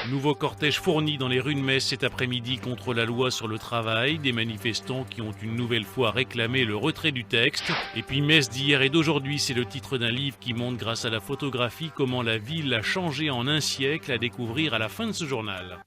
Nouveau cortège fourni dans les rues de Metz cet après-midi contre la loi sur le travail. Des manifestants qui ont une nouvelle fois réclamé le retrait du texte. Et puis Metz d'hier et d'aujourd'hui, c'est le titre d'un livre qui montre grâce à la photographie comment la ville a changé en un siècle, à découvrir à la fin de ce journal.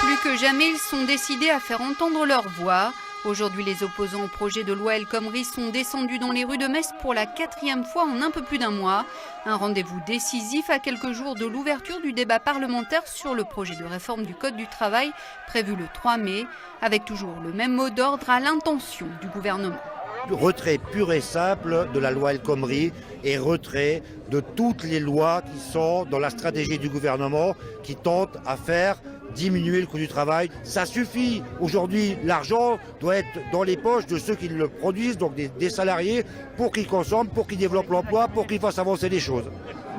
Plus que jamais, ils sont décidés à faire entendre leur voix. Aujourd'hui, les opposants au projet de loi El Khomri sont descendus dans les rues de Metz pour la 4e fois en un peu plus d'un mois. Un rendez-vous décisif à quelques jours de l'ouverture du débat parlementaire sur le projet de réforme du Code du travail prévu le 3 mai, avec toujours le même mot d'ordre à l'intention du gouvernement. Retrait pur et simple de la loi El Khomri et retrait de toutes les lois qui sont dans la stratégie du gouvernement qui tentent à faire diminuer le coût du travail. Ça suffit. Aujourd'hui, l'argent doit être dans les poches de ceux qui le produisent, donc des salariés, pour qu'ils consomment, pour qu'ils développent l'emploi, pour qu'ils fassent avancer les choses.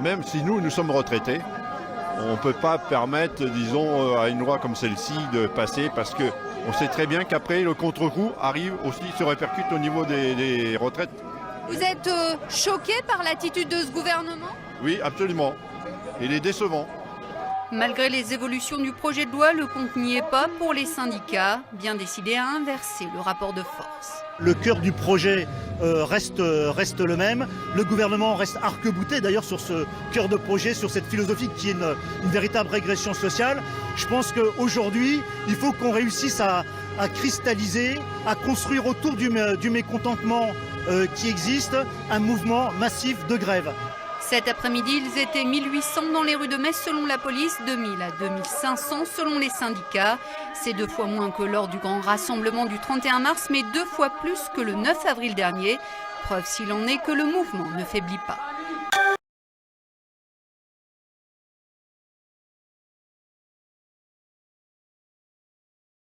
Même si nous sommes retraités, on ne peut pas permettre, disons, à une loi comme celle-ci de passer parce qu'on sait très bien qu'après, le contre-coup arrive aussi, se répercute au niveau des retraites. Vous êtes choqué par l'attitude de ce gouvernement ? Oui, absolument. Il est décevant. Malgré les évolutions du projet de loi, le compte n'y est pas pour les syndicats, bien décidés à inverser le rapport de force. Le cœur du projet reste le même. Le gouvernement reste arc-bouté d'ailleurs sur ce cœur de projet, sur cette philosophie qui est une véritable régression sociale. Je pense qu'aujourd'hui, il faut qu'on réussisse à cristalliser, à construire autour du mécontentement qui existe, un mouvement massif de grève. Cet après-midi, ils étaient 1800 dans les rues de Metz selon la police, 2000 à 2500 selon les syndicats. C'est 2 fois moins que lors du grand rassemblement du 31 mars, mais 2 fois plus que le 9 avril dernier. Preuve s'il en est que le mouvement ne faiblit pas.